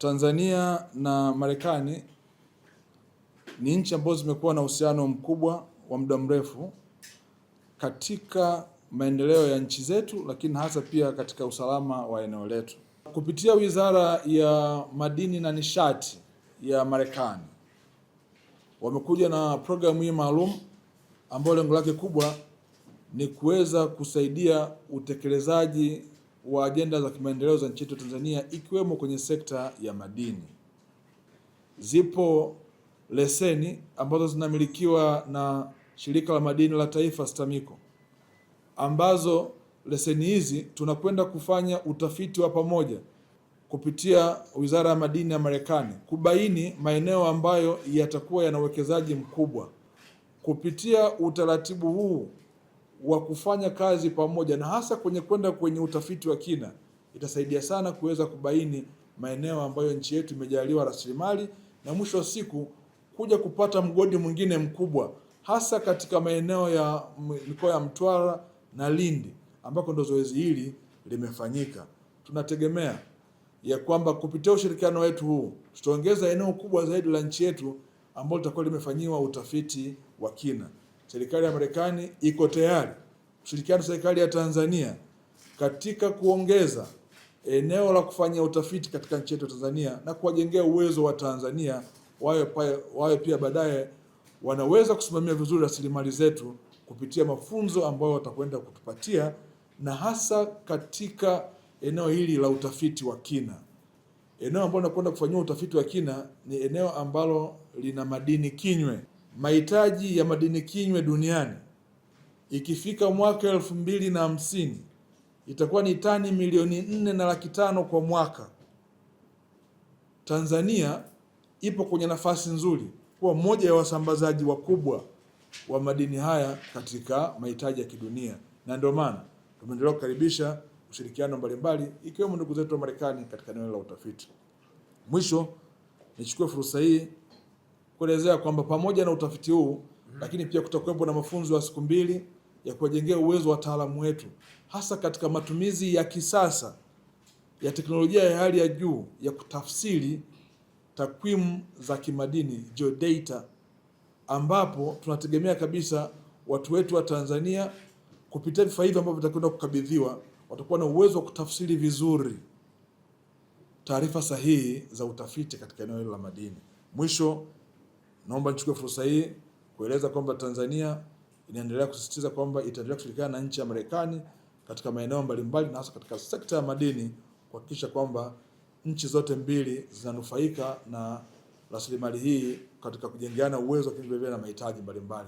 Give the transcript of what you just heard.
Tanzania na Marekani ni nchi ambazo zimekuwa na uhusiano mkubwa wa muda mrefu katika maendeleo ya nchi zetu, lakini hasa pia katika usalama wa eneo letu. Kupitia Wizara ya Madini na Nishati ya Marekani wamekuja na programu hii maalum ambayo lengo lake kubwa ni kuweza kusaidia utekelezaji wa ajenda za kimaendeleo za nchi yetu Tanzania, ikiwemo kwenye sekta ya madini. Zipo leseni ambazo zinamilikiwa na Shirika la Madini la Taifa STAMICO, ambazo leseni hizi tunakwenda kufanya utafiti wa pamoja kupitia Wizara ya Madini ya Marekani kubaini maeneo ambayo yatakuwa yana uwekezaji mkubwa. Kupitia utaratibu huu wa kufanya kazi pamoja na hasa kwenda kwenye utafiti wa kina, itasaidia sana kuweza kubaini maeneo ambayo nchi yetu imejaliwa rasilimali na mwisho wa siku kuja kupata mgodi mwingine mkubwa, hasa katika maeneo ya mikoa ya Mtwara na Lindi ambako ndo zoezi hili limefanyika. Tunategemea ya kwamba kupitia ushirikiano wetu huu tutaongeza eneo kubwa zaidi la nchi yetu ambalo litakuwa limefanyiwa utafiti wa kina. Serikali ya Marekani iko tayari kushirikiana na serikali ya Tanzania katika kuongeza eneo la kufanyia utafiti katika nchi yetu Tanzania na kuwajengea uwezo wa Tanzania wawe pia baadaye wanaweza kusimamia vizuri rasilimali zetu kupitia mafunzo ambayo watakwenda kutupatia, na hasa katika eneo hili la utafiti wa kina. Eneo ambalo nakwenda kufanyia utafiti wa kina ni eneo ambalo lina madini kinywe. Mahitaji ya madini kinywe duniani ikifika mwaka 2050 itakuwa ni tani milioni 4.5 kwa mwaka. Tanzania ipo kwenye nafasi nzuri kuwa mmoja ya wasambazaji wakubwa wa madini haya katika mahitaji ya kidunia, na ndio maana tumeendelea kukaribisha ushirikiano mbalimbali ikiwemo ndugu zetu wa Marekani katika eneo la utafiti. Mwisho, nichukue fursa hii kuelezea kwamba pamoja na utafiti huu, lakini pia kutakuwepo na mafunzo ya siku 2 ya kuwajengea uwezo wa wataalamu wetu hasa katika matumizi ya kisasa ya teknolojia ya hali ya juu ya kutafsiri takwimu za kimadini geodata, ambapo tunategemea kabisa watu wetu wa Tanzania kupitia vifaa hivi ambavyo vitakwenda kukabidhiwa watakuwa na uwezo wa kutafsiri vizuri taarifa sahihi za utafiti katika eneo hilo la madini. Mwisho, naomba nichukue fursa hii kueleza kwamba Tanzania inaendelea kusisitiza kwamba itaendelea kushirikiana na nchi ya Marekani katika maeneo mbalimbali na hasa katika sekta ya madini kuhakikisha kwamba nchi zote mbili zinanufaika na rasilimali hii katika kujengeana uwezo, lakini vile na mahitaji mbalimbali.